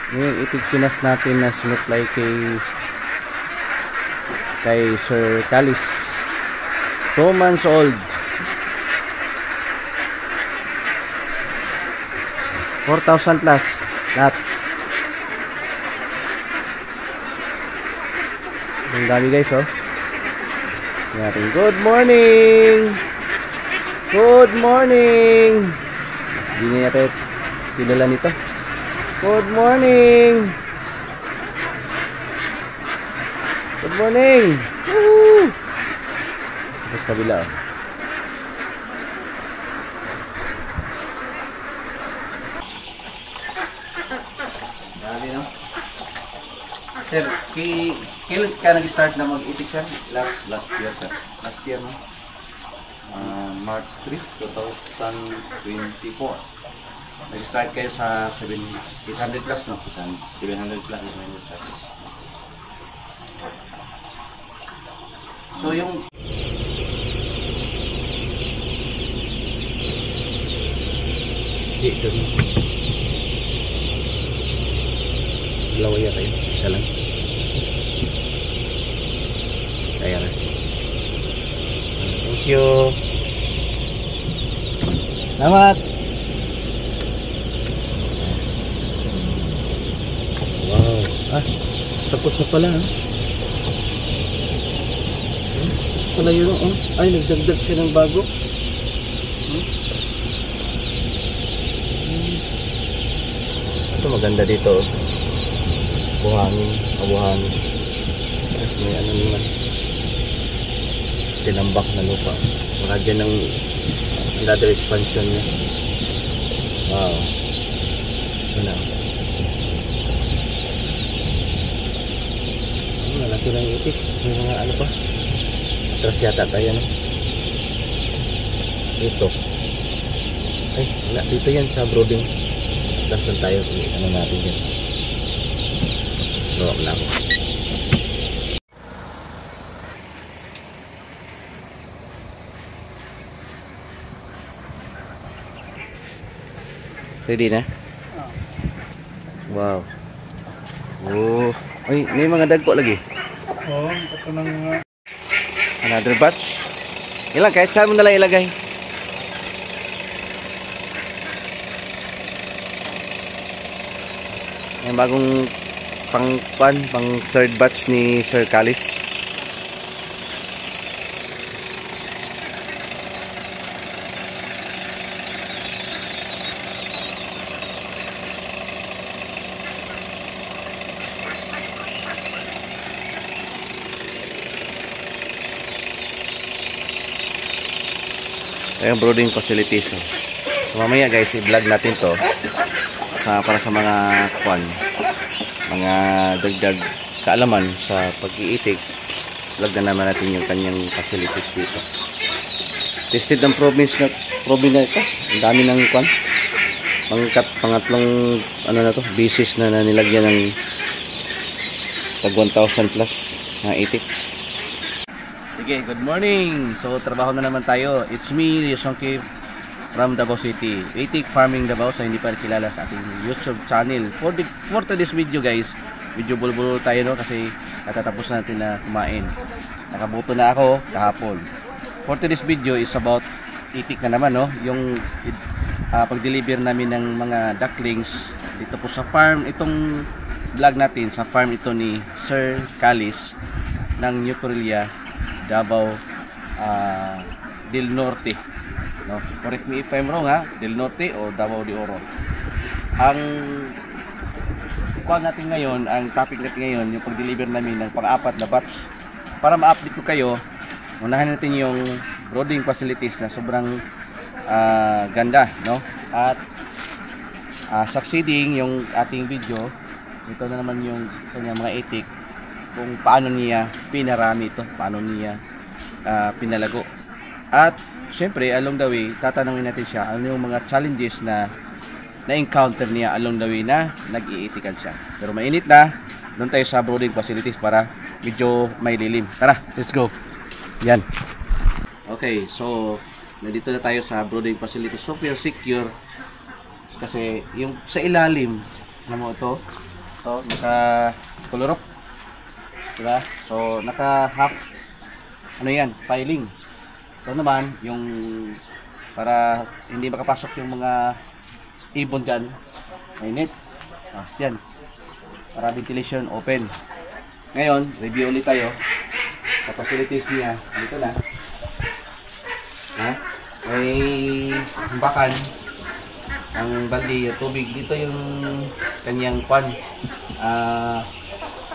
Ngayon itig-pinas natin na sinupply kay Sir Calis. 2 months old. 4,000 plus lahat. Ang dami guys, oh. Natin. Good morning. Good morning. Hindi niya natin kilala nito. Good morning. Good morning. Woo! Tapos kabila, oh. Dami, no? Sir, kailan ka nag-start na mag-itik, sir? Last year, sir. Last year, no? March 3, 2024. Nag-start kayo sa 800 plus, no? 700 plus, 800 plus. So, yung... Dito. Dalawa yata yun. Isa lang. Ayan na. Thank you. Salamat. Wow. Tapos na pala. Tapos pala yun. Ay, nagdagdag siya ng bago. Ito maganda dito. Buhangin. Tapos may ano naman. Tinambak na lupa. Baka dyan ang another expansion niya. Wow. Ito na. Malaki lang yung itik. May mga ano pa. Atras yata tayo, no? Dito. Ay, wala. Dito yan sa brooding. Atras lang tayo. Ano natin yan. Lawak lang. Ready na? Wow. Oh. Ay, may mga dagko lagi. Oo, ito ng mga... Another batch. Ilang, kahit saan mo nalang ilagay. Yung bagong pang third batch ni Sir Calis. Ayan, brooding facilities. So, mamaya guys, i-vlog natin to para sa mga mga dagdag kaalaman sa pag-iitik. Vlog na naman natin yung kanyang facilities dito. Tested ng province na ito. Ang dami ng pangatlong ano na to, basis na nilagyan ng tag 1,000 plus na itik. Sige, good morning. So, trabaho na naman tayo. It's me, Yosongki from Davao City. Itik Farming Davao sa hindi pa kilala sa ating YouTube channel. For today's video guys, medyo bulbul tayo, no, kasi natatapos natin na kumain. Nakabuto na ako kahapon. For today's video is about itik na naman, no, yung pag-deliver namin ng mga ducklings dito po sa farm. Itong vlog natin sa farm ito ni Sir Calis ng New Corelia, Davao del Norte, no? Correct me if I'm wrong, ha? Del Norte o Davao de Oro. Ang natin ngayon, ang topic natin ngayon, yung pag-deliver namin ng pang-apat na batch. Para ma-update ko kayo, unahin natin yung brooding facilities na sobrang ganda, no? At succeeding yung ating video. Ito na naman yung kanyang mga itik, kung paano niya pinarami ito, paano niya pinalago. At syempre along the way tatanungin natin siya ano yung mga challenges na na-encounter niya along the way na nag-iitikan siya. Pero mainit na, doon tayo sa brooding facilities para medyo may lilim. Tara, let's go. Yan. Okay, so nandito na tayo sa brooding facilities. So we are secure kasi yung sa ilalim, alam mo ito, Ito, naka-color up. Diba? So, naka-half, ano yan, filing. Ito naman, yung para hindi makapasok yung mga ibon dyan, mainit. Tapos dyan, para ventilation open. Ngayon, review ulit tayo sa facilities niya. Dito na. Ha? May humbakan. Ang baldi, yung tubig. Dito yung kanyang kwan.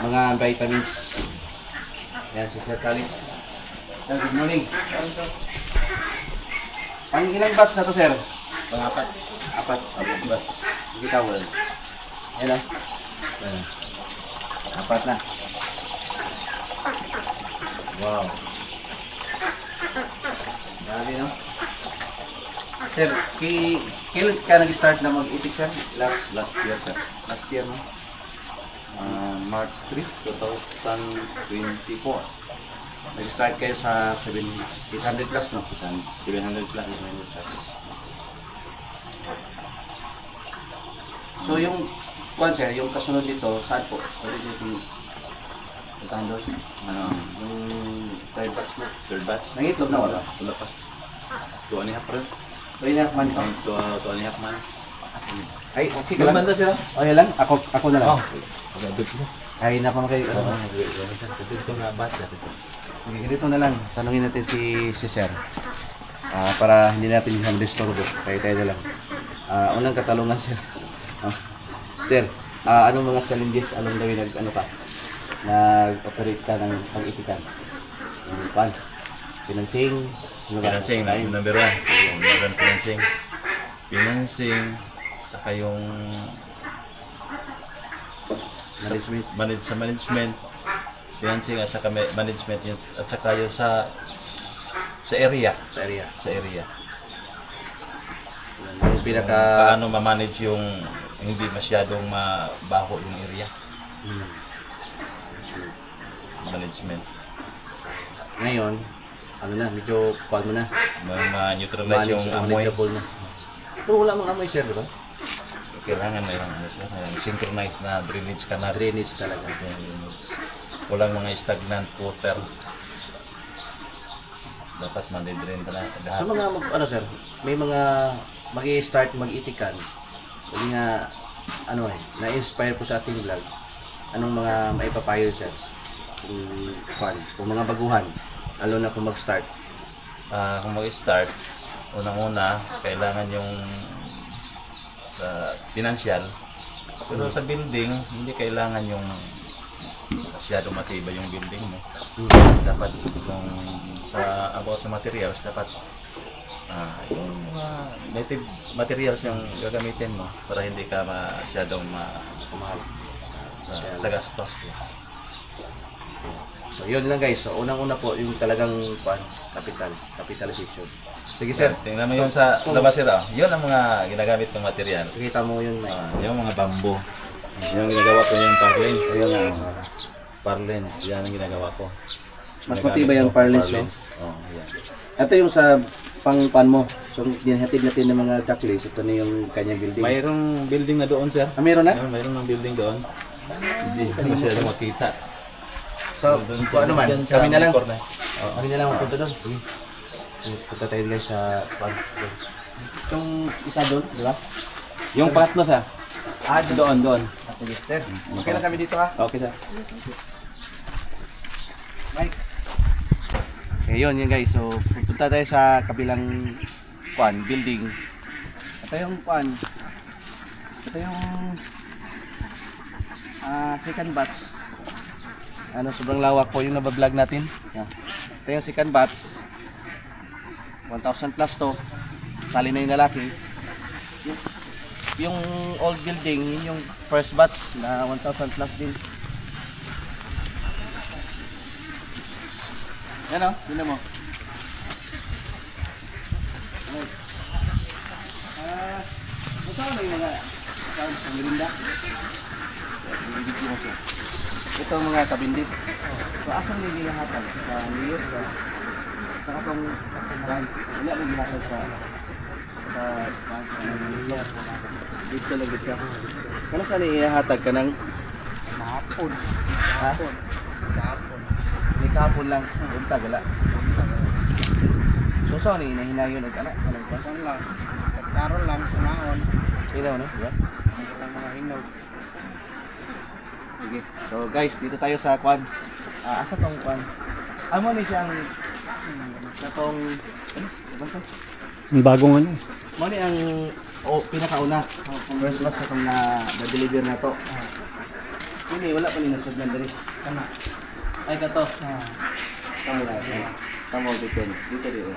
Mga vitamins. Yan, si Sir Calis. Good morning. Ang ilang bats na to, sir? Pangapat. Apat. Apat bats. Hindi towel. Ayan o. Apat na. Wow. Dami, no? Sir, kailan ka nag-start na mag-itik, sir? Last year, sir. Last year, no? March 3, 2024. Nag-start kayo sa 800 plus, no? 700 plus. So, yung kwan, sir, yung kasunod nito, saan po? Pwede nyo puntahan doon? Ano, Yung third batch na. third batch? Nangitlog na wala? Wala pa. 2 and a half rin. Pwede na man ito. 2 and a half man. Ay, okay ka lang. Banda sila? Okay lang? Ako na lang. Pagabit mo. Ay, na pa kayo. Ito na batch. Sige, ganito na lang. Tanungin natin si Sir. Para hindi natin disturbo. Tayo na lang. Unang katalungan, sir. Sir, anong mga challenges along the way nag-operate ka ng pag-itikan? Kwan? Financing? Financing, number 1. Number 1, financing. Financing, saka yung management, financing at saka management at saka yung sa area. Sa area. Yung Paano ma-manage yung hindi masyadong mabaho yung area. Management. Ngayon, medyo kwan mo na. Ma-neutralize yung amoy. Na. Pero wala mong amoy, sir, di ba? Kailangan mayroong synchronized na drainage canal. Drainage talaga. Walang mga stagnant water. Dapat ma-drain talaga. So sir, may mga mag-i-start mag-itikan. Sabi nga, na-inspire po sa ating vlog. Anong mga maipapayo, sir? Kung mga baguhan, lalo na kung mag-start. Kung mag-start, unang-una, kailangan yung financial. Pero sa building, hindi kailangan yung masyado matibay yung building mo. Dapat kung about sa materials, dapat yung native materials yung gagamitin mo para hindi ka masyadong mahal sa gasto. So yun lang guys. So unang-una po yung talagang capitalization. Sige sir. Tingnan mo yung sa labas sir. Yun ang mga ginagamit ng material. Kita mo yun. Yung mga bamboo. Yung ginagawa ko yung parlin. Parlin. Yan ang ginagawa ko. Mas matibay ang parlins, no? Yan. Ito yung sa pang-pan mo. So dinhatid natin ng mga checklist. Ito na yung kanyang building. Mayroong building na doon sir. Meron na? Mayroon ng building doon. Hindi masyadong makita. So, kung ano man, kami na lang. Oo. Kami na lang magpunta doon. Sige. Punta tayo guys sa itong isa doon, di ba? Yung pangatlo sa? Doon. Sige, sir. Okay lang kami dito ha? Okay sir. Mike. Okay, yun guys. So, pupunta tayo sa kabilang building. Ito yung Ito yung second batch. Sobrang lawak po yung nabablog natin. Ito yung second batch. 1,000 plus to. Sali na yung lalaki. Yung old building, yun yung first batch na 1,000 plus din. Yan o, tignan mo. Saan na yung mga pangrinda? Ibigay mo siya. Ito ang mga kabindis. So, asang may ginahatan? Sa New York, sa katong brand. Wala may ginahatan sa dito lang dito. Kano saan ihahatag ka ng Kapon. Ha? Kapon. Ni kapon lang. Unta gala. So sa ni hinahinayon og anak, anong pa? Kapon lang. Karon lang, kumaon. Ilaw no? Diba? Ang mga hinog. Sige. So guys, dito tayo sa kwan. Asa tong kwan? Amo ni siyang katong ano to? Ang bagong ano? Mo ni ang pinakauna. First class katong na-deliver na to. Ini wala pa ni nasudlan diri. Kana. Ay kato. Ah. Tamo na. Tamo dito. Dito dito.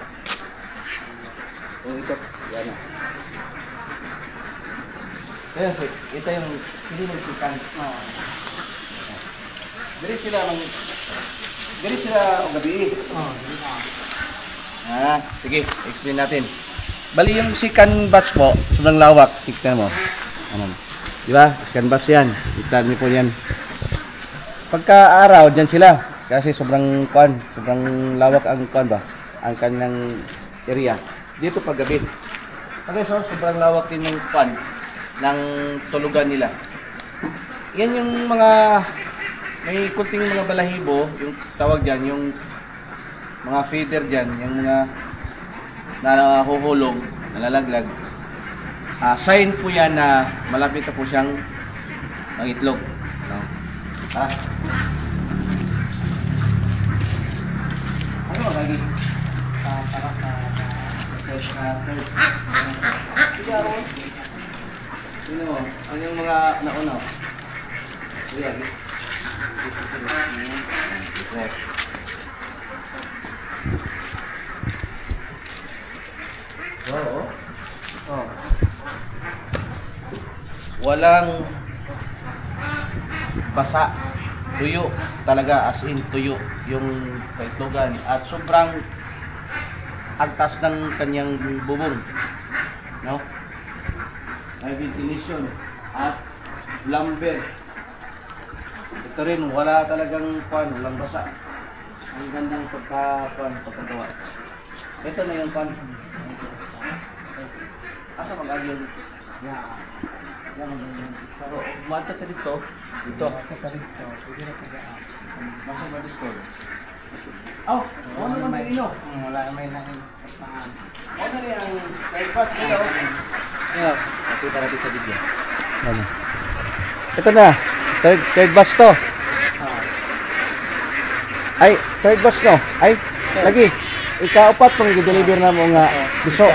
Ito. Yan. Kaya ito yung hindi nagsikan. Diri sila o gabi. Sige, explain natin. Bali yung second batch po, sobrang lawak, tignan mo. Ano? Di ba? Second batch yan. Tignan niyo po yan. Pagka araw, dyan sila. Kasi sobrang lawak ang kwan ba? Ang kanilang area. Dito pag gabi. Okay, so sobrang lawak din yung kwan ng tulugan nila. Yan yung mga may kunting mga balahibo, yung tawag dyan, yung mga feeder dyan, yung mga nahuhulog, nalalaglag. Sign po yan na malapit na po siyang mangitlog. No? Tara. Ano lagi? Para sa fresh na third. Sige ako. Sino mo? Ano yung mga nauna? Sige lagi. Oo. Oh. Walang basa, tuyo talaga, as in tuyo yung kaitlogan at sobrang agtas ng kanyang bubong, no? May ventilation at lumber. Ito rin, wala talagang pan, walang basa. Ang gandang pagkagawa. Ito na yung pan. Asa mag-agyon? Yan. Pero umata ka dito. Dito. Masa ba dito? Oh, ano naman pinino? Wala may lain. Ano rin ang tripod dito? Ayan, nakita natin sa video. Ano? Ito na. Third batch to. Ay, third batch no? Ay, lagi. Ika-upat pang i-deliver na mo nga piso.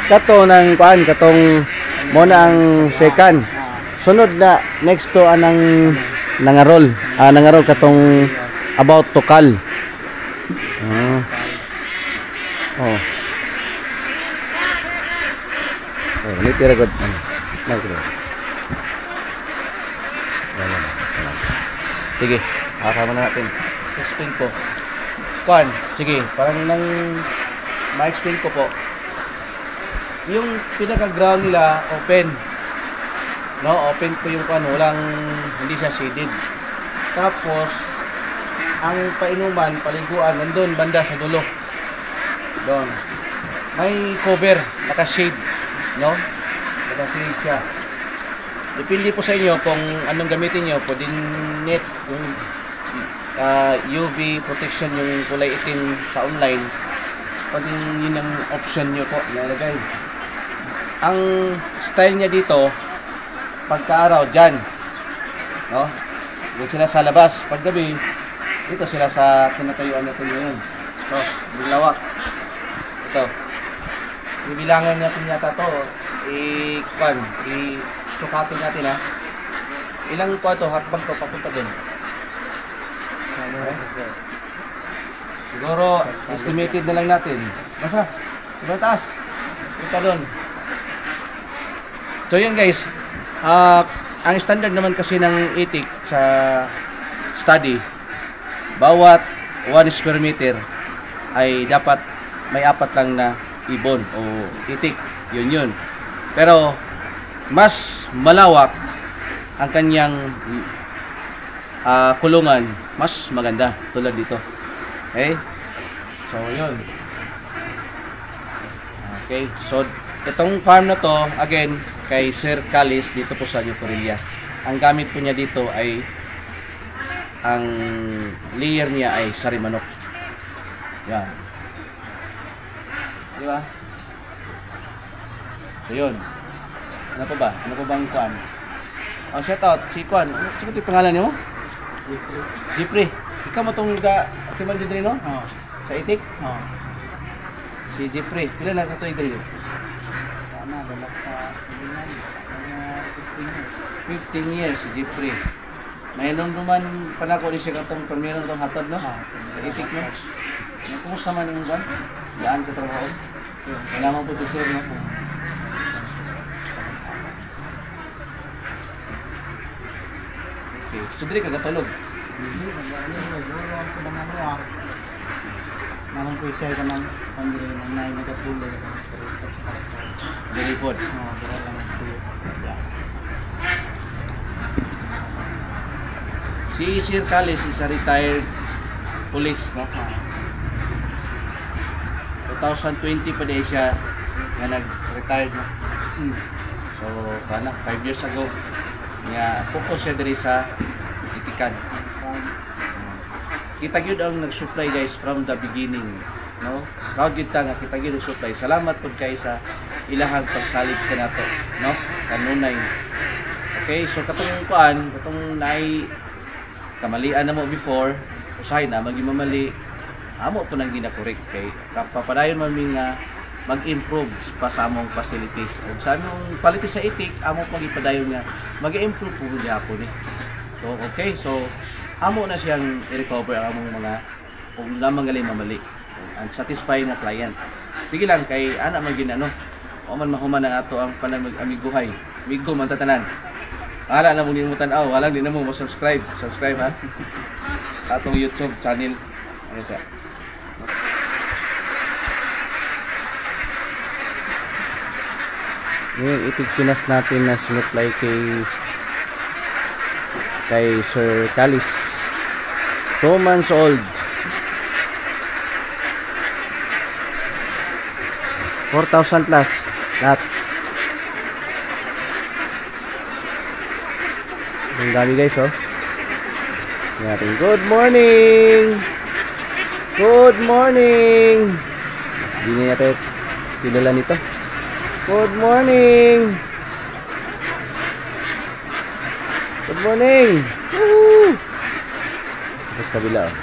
Kato ng kuan, katong mo na ang second. Sunod na next to anang nangarol. Nangarol katong about to call. Oh. Ini tira god. Sige, hakama na natin. Explain ko. Kuan, sige, parang nang ma-explain ko po. Yung pinaka-ground nila open. No, open po yung kuan, hindi siya shaded. Tapos ang painuman, paliguan nandun banda sa dulo. Doon. May cover, naka-shade, no? Naka-shade siya. Depende po sa inyo kung anong gamitin nyo. Pwedeng net, yung UV protection, yung kulay itim sa online. Pwedeng yun ang option nyo po nalagay. Ang style niya dito, pagka-araw, dyan. No? Doon sila sa labas. Paggabi, dito sila sa tinatayuan natin ngayon. Ito, bilawak. Ito. Ibilangan natin yata to. Sukatin natin ha. Ilang kwarto hakbang to papunta doon? Okay. Siguro estimated na lang natin. Basta, ibang taas. Punta doon. So yun guys. Ang standard naman kasi ng itik sa study, bawat 1 square meter ay dapat may 4 lang na ibon o itik. Yun. Pero mas malawak ang kanyang kulungan, mas maganda tulad dito. Okay? So, yun. Okay. So, itong farm na to, again, kay Sir Calis, dito po sa New Corilla. ang gamit po niya dito ay ang layer niya ay sari manok. Yan. Di ba? So yun. Ano pa ba? Ano pa bang kuan? Oh, shout out si kuan. Ano yung pangalan niyo? Jeffrey. Ikaw mo tong timang dito rin, no? Oo. Sa itik? Oo. Si Jeffrey. Pila na ka tuig dito? Ano, dala sa Silingan. Mga 15 years. 15 years si Jeffrey. Nahinom-numan pa na ko ni siya katong primero itong hatod, no? Sa itik, no? Kumusta man yung kuan? Daan ka trabaho? Kailangan po si sir, no? Okay. So, dili ka katulog? Hindi, nag-aaral ko ng ano naman ko isa ka ng pandiri ng nai nagatuloy ako sa Dili po. Oo, dira lang ito. Si Sir Calis is a retired police, no? 2020 pa din siya na nag-retired, no? So, kana 5 years ago nga focus siya diri sa itikan. Kita gyud ang nag-supply guys from the beginning, no? Proud gyud ta nga kita gyud supply. Salamat pud kay sa ilahang pagsalig kanato, no? Kanunay. Okay, so katong kuan, katong naay kamalian na mo before, usahay na magimamali. Amo po nang gina-correct kay papadayon man mi nga mag-improve pa sa among facilities. Ug sa among quality sa itik, amo pang ipadayon nga mag-improve po gyapon ni. So okay, so amo na siyang i-recover ang among mga kung lamang gali mamali and satisfy na client. Sige lang kay ana man ginano. O man mahuman ang ato ang panamig-amiguhay. Migo man tatanan. Wala na mo din mo tan-aw, wala din na mo subscribe. Subscribe ha. Sa atong YouTube channel. Ano siya? Ngayon, itigpinas natin na sinuply kay Sir Calis. 2 months old. 4,000 plus. Lahat. Ang dami guys, oh. Natin. Good morning! Good morning! Hindi na natin kilala nito. Good morning! Good morning! Woo! Tapos kabila, oh.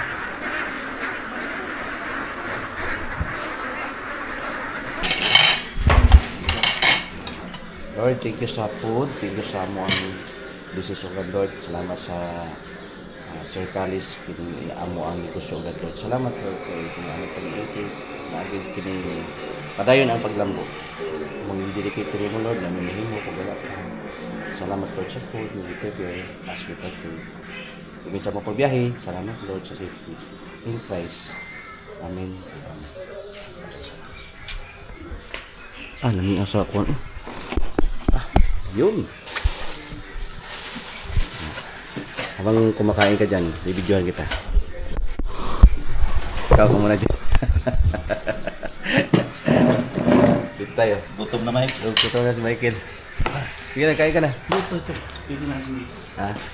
Lord, thank you sa food. Thank you sa mo ang business of God, Lord. Salamat sa Sir Calis. Kini amo ang business of God, Lord. Salamat, Lord, kay kung pag-iiti. Naagin kini padayon ang paglambo. Mong dedicate rin mo, Lord, na mimihin mo kung wala. Salamat, Lord, sa food. Mag-prepare as we prepare. Kung minsan mo pagbiyahe, salamat, Lord, sa safety. In Christ. Amen. Lamig asa ako. Yun. Habang kumakain ka dyan, bibidyohan kita. Ikaw ko muna dyan. Dito tayo. Gutom na, Mike. Gutom na si Michael. Sige na, kain ka na. Ito. Pili na din.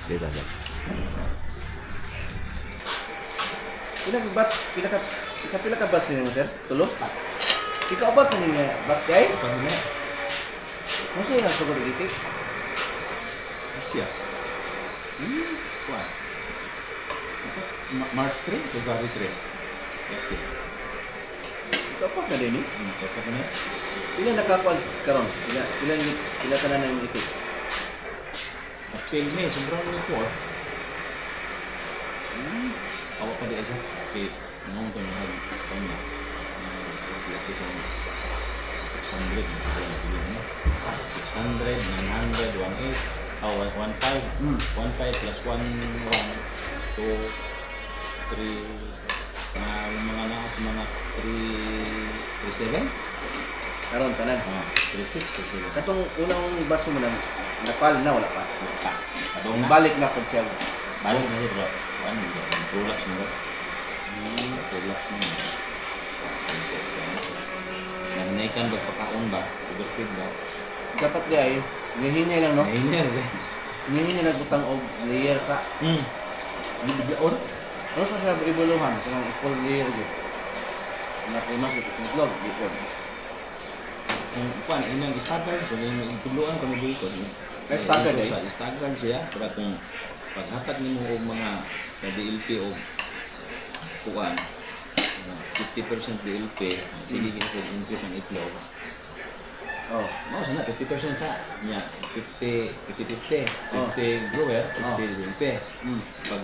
Dito. Pila ka batch ninyo, sir? Tulo? Ikaw ba ito ninyo batch kay? Masa yung nasa kulitik? Pasti ya? Kuat. March 3, February 3. Pasti. Ikaw pa ka din eh? Kaya ka na? Ilan nakakuan karon? Ilan ka na yung itik? April, May, sobrang ito ah. Awak pa di aja. Okay, ngomong ko yung kanya. 600, 900, 18, 15 plus 1, 2, 3, mga 3, 37? Karon tanan. 36, 37. Katong unang baso mo na napal na wala pa. Adong na. Balik na pud siya. Balik na siya, bro. Ano, tulak mo, bro. Tulak mo. Nanaikan ba pagkaon ba? Overfeed ba? Dapat di ay hinay lang no. Nahinay ba? Ngayon nagbutang og layer sa. Hindi biglaon. Ano sa siya ibuluhan? Kung full layer gyud. Napunas ito itlog dito. Kung kuan inyong staggered, kung yung tuluan kami dito. Staggered eh? Staggered siya para kung paghatag nimo og mga sa DLP o kuan 50% DLP, sige ko increase ang itlog. Oh. Mao sana 50% sa niya 50 grower, 50 DLP. Pag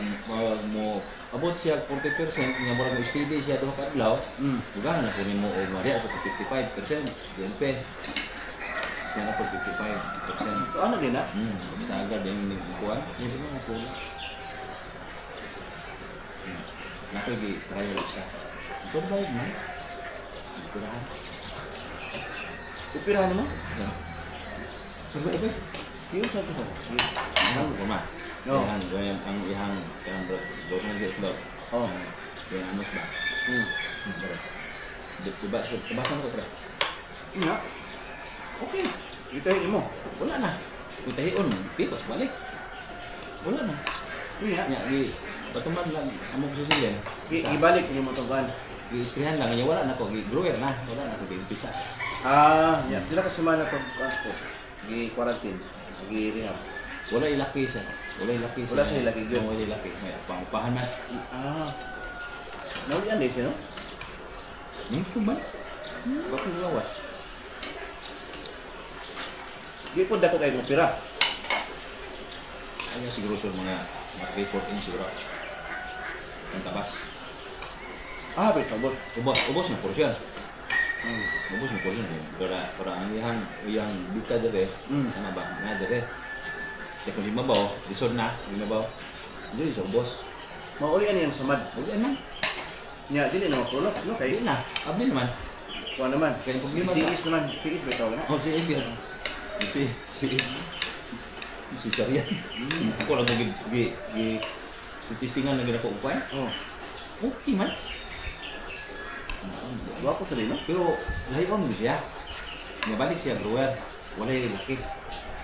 mo abot siya 40%, nga mura mo steady siya duha ka adlaw. Dugangan na po nimo og Maria sa 55% DLP. Yan ako 55%. So ano din na? Sa agad yung kuan, hindi mo po. Nakagi trial siya. Ito ba yun man? Ikurahan. Upirahan mo? Sabi ba? Yung sa to sa. Ang kuma. No. Ang goyang ang ihang dos na itlog. Oh. Yung anos ba? Diba sa ko sir. Ina. Okay. Itahin mo. Wala na. Itahion, pito balik. Wala na. Ina. Nya di patuman lang amo ko siya. Ibalik niyo mo to gan. Gi-istrihan lang nya wala na ko gi-grower na. Wala na ko gi-umpisa. Ya. Sila ka semana to ako. Gi quarantine. Gi rehab. Wala ilaki siya. Wala ilaki siya. Wala siya ilaki, good. Wala ilaki. May pangupahan na. Naulian din siya, no? Kuman. Bakit gawas? Di po dako kayo ng pira. Ano siguro sa mga 3-14 siguro. Ang tabas. Bet sabot. Ubos na porsyon. Ubos na porsyon. Para ang iyang bika dere. Ano ba? Nga dere. Kasi kung limabaw, lisod na. Limabaw. Hindi siya ubos. Maulian yan samad. Huwag na. Nya, dili na makulot, no? Kay Hindi na. Abdi naman. kuha naman. Kaya problema Sigis naman. Sigis ba ito na? Oh, si Edgar. Si Sarian. Ako lang si tisingan na ginako upay. Oh. Okay man. Wapo sa no? Pero lahiyon mo siya. Mabalik siya grower. Wala yung laki.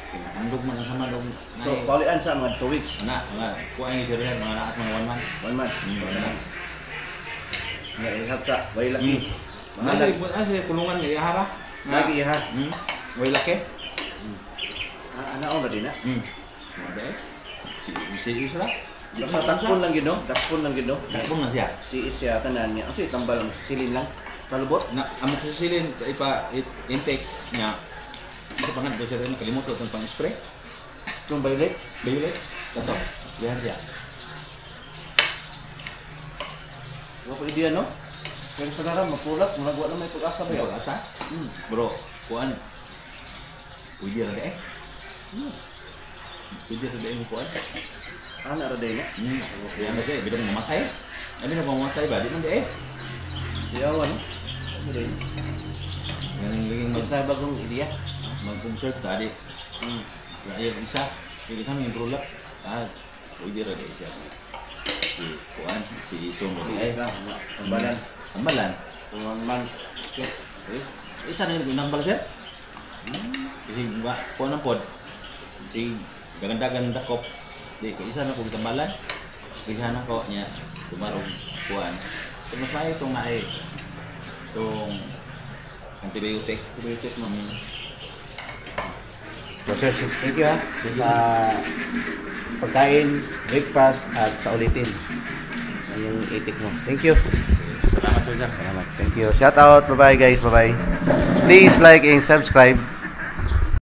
Handog man ang sama dong. So, kaulian sa mga 2 weeks. Mga kuha yung Sarian, mga naat mga 1 month. 1 month. 1 month. Nga ihap sa, way laki. Mahal. Ano kulungan ni Ihara? Lagi iha. Way laki. Anaon na din na. Mada eh. Si Isra. Basta takpon lang gino, takpon lang gino. Takbong na siya. Si Isya tanan niya. Kasi tambal ang silin lang. Palubot. Na amo sa silin intake niya. Ito pa nga doon siya rin nakalimutan itong pang-spray. Yung violet. Violet. Ito. Yan siya. Wapo ideya, no? Pero sa naran, mapulat. Malagwa na may pag-asa ba yun? Asa? Bro, kuan. Pwede rin eh. Pwede rin mo kuan. Ano na rin na? Yan na siya. Bidang mamatay. Ano na mamatay ba? Di man di eh. Siyawa, no? Ano rin? Yan ang laging Mas na bagong ideya. mag-concert tadi. Kaya isa. Pwede kami yung prolap. Pwede rin eh siya. Si kuan. Si Sumo. Ay, ka. Tambalan. Tambalan. 1 month. Okay. Isa na yung nambal siya. Kasi ba, kuha ng pod. Kasi gagandagan dakop. Di, isa na kong tambalan. Pilihan ako niya. Tumarong kuhaan. So, mas maayo itong naay. Itong antibiotic. Antibiotic mo. Process. Thank you, ha. Sa pagkain, breakfast, at sa ulitin. Yung itik mo. Thank you. Salamat, sir. Salamat. Thank you. Shout out. Bye-bye, guys. Bye-bye. Please like and subscribe.